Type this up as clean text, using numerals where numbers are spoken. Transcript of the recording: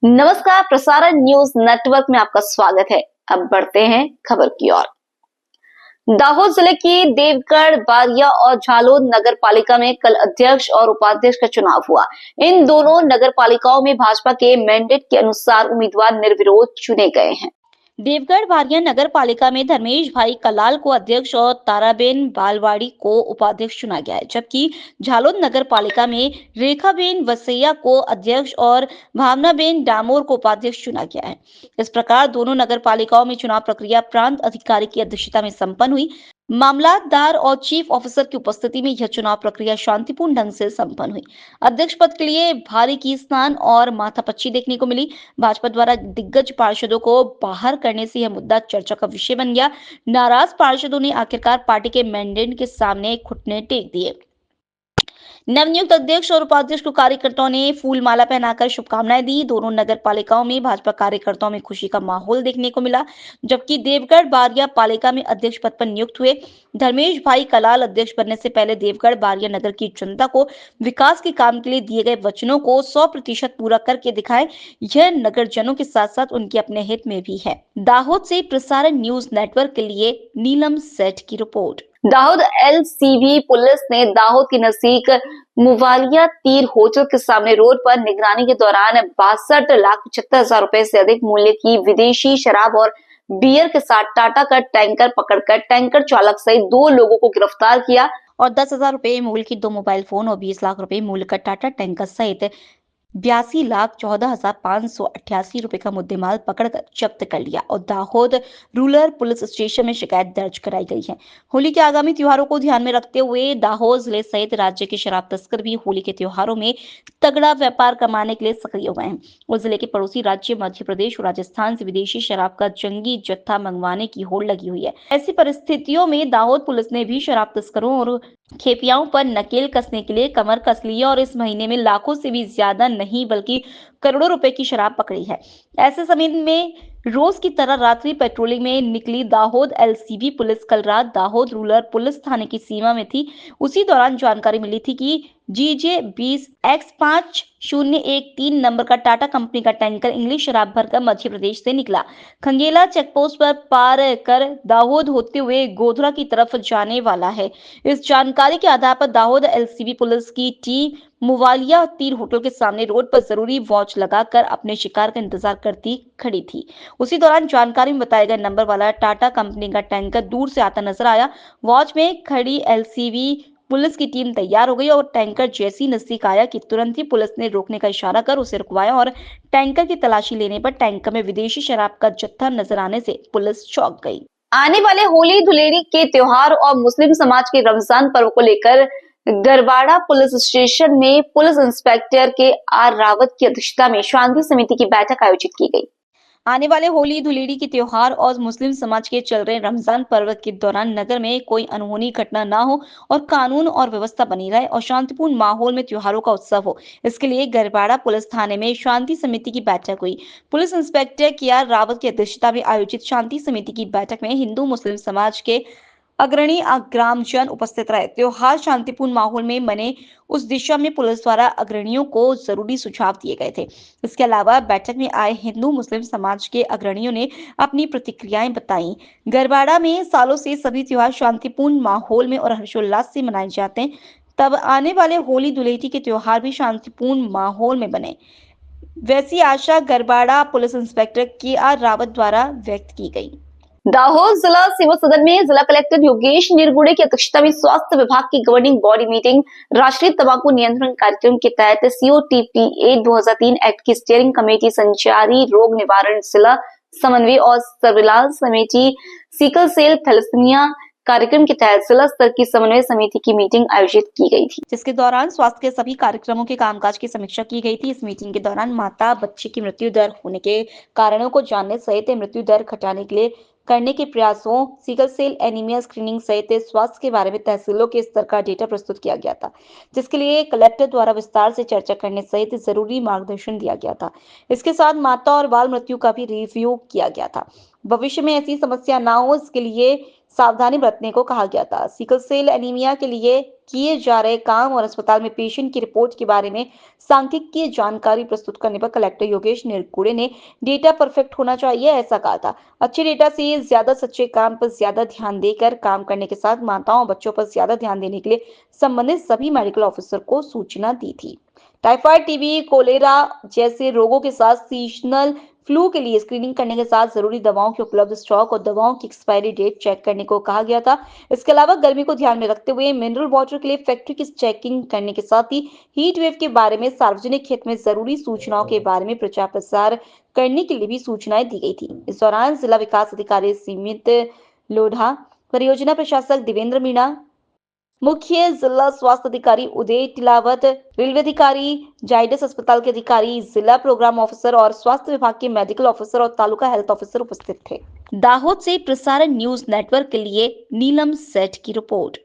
नमस्कार, प्रसारण news network में आपका स्वागत है। अब बढ़ते हैं खबर की ओर। दाहोद जिले की देवगढ़, बारिया और झालोद नगर पालिका में कल अध्यक्ष और उपाध्यक्ष का चुनाव हुआ। इन दोनों नगर पालिकाओं में भाजपा के मैंडेट के अनुसार उम्मीदवार निर्विरोध चुने गए हैं। देवगढ़ बारिया नगर पालिका में धर्मेश भाई कलाल को अध्यक्ष और ताराबेन बालवाड़ी को उपाध्यक्ष चुना गया है, जबकि झालोद नगर पालिका में रेखाबेन वसैया को अध्यक्ष और भावनाबेन डामोर को उपाध्यक्ष चुना गया है। इस प्रकार दोनों नगर पालिकाओं में चुनाव प्रक्रिया प्रांत अधिकारी की अध्यक्षता में संपन्न हुई। मामलातदार और चीफ ऑफिसर की उपस्थिति में यह चुनाव प्रक्रिया शांतिपूर्ण ढंग से संपन्न हुई। अध्यक्ष पद के लिए भारी की स्नान और माथापच्ची देखने को मिली। भाजपा द्वारा दिग्गज पार्षदों को बाहर करने से यह मुद्दा चर्चा का विषय बन गया। नाराज पार्षदों ने आखिरकार पार्टी के मैंडेट के सामने घुटने टेक दिए। नवनियुक्त अध्यक्ष और उपाध्यक्ष को कार्यकर्ताओं ने फूल माला पहनाकर शुभकामनाएं दी। दोनों नगर पालिकाओं में भाजपा कार्यकर्ताओं में खुशी का माहौल देखने को मिला, जबकि देवगढ़ बारिया पालिका में अध्यक्ष पद पर नियुक्त हुए धर्मेश भाई कलाल अध्यक्ष बनने से पहले देवगढ़ बारिया नगर की जनता को विकास के काम के लिए दिए गए वचनों को 100% पूरा करके दिखाए। यह नगरजनों के साथ साथ उनके अपने हित में भी है। दाहोद से प्रसारण न्यूज नेटवर्क के लिए नीलम सेठ की रिपोर्ट। दाहोद एलसीबी पुलिस ने दाहोद के नजदीक मुवालिया तीर होटल के सामने रोड पर निगरानी के दौरान 62,75,000 रुपए से अधिक मूल्य की विदेशी शराब और बियर के साथ टाटा का टैंकर पकड़कर टैंकर चालक सहित 2 लोगों को गिरफ्तार किया और 10,000 रुपए मूल्य की 2 मोबाइल फोन और 20 लाख रुपए मूल्य का टाटा टैंकर सहित 82,14,588 रुपए का मुद्देमाल पकड़कर जब्त कर लिया और दाहोद रूरल पुलिस स्टेशन में शिकायत दर्ज कराई गई है। होली के आगामी त्योहारों को ध्यान में रखते हुए दाहोद जिले सहित राज्य के शराब तस्कर भी होली के त्योहारों में तगड़ा व्यापार कमाने के लिए सक्रिय हुए हैं। उस जिले के पड़ोसी राज्य मध्य प्रदेश और राजस्थान से विदेशी शराब का जंगी जत्था मंगवाने की होड़ लगी हुई है। ऐसी परिस्थितियों में दाहोद पुलिस ने भी शराब तस्करों और खेपियाओं पर नकेल कसने के लिए कमर कस ली है और इस महीने में लाखों से भी ज्यादा नहीं बल्कि करोड़ों रुपए की शराब पकड़ी है। ऐसे समय में रोज की तरह रात्रि पेट्रोलिंग में निकली दाहोद एलसीबी पुलिस कल रात दाहोद रूरल पुलिस थाने की सीमा में थी। उसी दौरान जानकारी मिली थी कि GJ20X5013 नंबर का टाटा कंपनी का टैंकर इंग्लिश शराब भरकर मध्य प्रदेश से निकला खंगेला चेकपोस्ट पर पार कर दाहोद होते हुए गोधरा की तरफ जाने वाला है। इस जानकारी के आधार पर दाहोद एलसीबी पुलिस की टीम मुवालिया तीर होटल के सामने रोड पर जरूरी वॉच लगाकर अपने शिकार का इंतजार करती खड़ी थी। उसी दौरान जानकारी में बताए गए नंबर वाला टाटा कंपनी का टैंकर दूर से आता नजर आया। वॉच में खड़ी एलसीबी पुलिस की टीम तैयार हो गई और टैंकर जैसी नजदीक आया कि तुरंत ही पुलिस ने रोकने का इशारा कर उसे रुकवाया और टैंकर की तलाशी लेने पर टैंकर में विदेशी शराब का जत्था नजर आने से पुलिस चौंक गई। आने वाले होली धुलेरी के त्योहार और मुस्लिम समाज के रमजान पर्व को लेकर गरबाड़ा पुलिस स्टेशन में पुलिस इंस्पेक्टर के आर रावत की अध्यक्षता में शांति समिति की बैठक आयोजित की गई। आने वाले होली धुलेड़ी के त्योहार और मुस्लिम समाज के चल रहे रमजान पर्व के दौरान नगर में कोई अनहोनी घटना ना हो और कानून और व्यवस्था बनी रहे और शांतिपूर्ण माहौल में त्योहारों का उत्सव हो, इसके लिए गरबाड़ा पुलिस थाने में शांति समिति की बैठक हुई। पुलिस इंस्पेक्टर के आर रावत की अध्यक्षता में आयोजित शांति समिति की बैठक में हिंदू मुस्लिम समाज के अग्रणी ग्रामजन उपस्थित रहे। त्योहार शांतिपूर्ण माहौल में मने उस दिशा में पुलिस द्वारा अग्रणियों को जरूरी सुझाव दिए गए थे। इसके अलावा बैठक में आए हिंदू मुस्लिम समाज के अग्रणियों ने अपनी प्रतिक्रियाएं बताई। गरबाड़ा में सालों से सभी त्योहार शांतिपूर्ण माहौल में और हर्षोल्लास से मनाए जाते हैं, तब आने वाले होली धुलेटी के त्योहार भी शांतिपूर्ण माहौल में बने, वैसी आशा गरबाड़ा पुलिस इंस्पेक्टर के आर रावत द्वारा व्यक्त की गई। दाहोद जिला सेवा सदन में जिला कलेक्टर योगेश निरगुड़े की अध्यक्षता में स्वास्थ्य विभाग की गवर्निंग बॉडी मीटिंग राष्ट्रीय तंबाकू नियंत्रण कार्यक्रम के तहत COTP 2003 एक्ट की स्टीयरिंग कमेटी, संचारी रोग निवारण जिला समन्वय और सर्विलांस समिति, सिकल सेल थैलेसीमिया कार्यक्रम के तहत जिला स्तर की समन्वय समिति की मीटिंग आयोजित की गई थी, जिसके दौरान स्वास्थ्य के सभी कार्यक्रमों के कामकाज की समीक्षा की गई थी। इस मीटिंग के दौरान माता बच्चे की मृत्यु दर होने के कारणों को जानने सहित मृत्यु दर घटाने के लिए करने के प्रयासों, सिकल सेल एनीमिया स्क्रीनिंग सहित स्वास्थ्य के बारे में तहसीलों के स्तर का डेटा प्रस्तुत किया गया था, जिसके लिए कलेक्टर द्वारा विस्तार से चर्चा करने सहित जरूरी मार्गदर्शन दिया गया था। इसके साथ माता और बाल मृत्यु का भी रिव्यू किया गया था। भविष्य में ऐसी समस्या ना हो, इसके लिए सावधानी बरतने को कहा गया था। सिकल सेल एनीमिया के लिए किए जा रहे काम और अस्पताल में पेशेंट की रिपोर्ट के बारे में सांख्यिकीय जानकारी प्रस्तुत करने पर कलेक्टर योगेश निरगुडे ने डेटा परफेक्ट होना चाहिए ऐसा कहा था। अच्छे डेटा से ज्यादा सच्चे काम पर ज्यादा ध्यान देकर काम करने के साथ माताओं और बच्चों पर ज्यादा ध्यान देने के लिए संबंधित सभी मेडिकल ऑफिसर को सूचना दी थी। टाइफाइड, टीबी, कोलेरा जैसे रोगों के साथ सीजनल फ्लू के लिए स्क्रीनिंग करने के साथ जरूरी दवाओं के उपलब्ध स्टॉक और दवाओं की एक्सपायरी डेट चेक करने को कहा गया था। इसके अलावा गर्मी को ध्यान में रखते हुए मिनरल वाटर के लिए फैक्ट्री की चेकिंग करने के साथ ही हीट वेव के बारे में सार्वजनिक हित में जरूरी सूचनाओं के बारे में प्रचार प्रसार करने के लिए भी सूचनाएं दी गई थी। इस दौरान जिला विकास अधिकारी सीमित लोढ़ा, परियोजना प्रशासक देवेंद्र मीणा, मुख्य जिला स्वास्थ्य अधिकारी उदय टिलावत, रेलवे अधिकारी, जाइडस अस्पताल के अधिकारी, जिला प्रोग्राम ऑफिसर और स्वास्थ्य विभाग के मेडिकल ऑफिसर और तालुका हेल्थ ऑफिसर उपस्थित थे। दाहोद से प्रसारण न्यूज नेटवर्क के लिए नीलम सेठ की रिपोर्ट।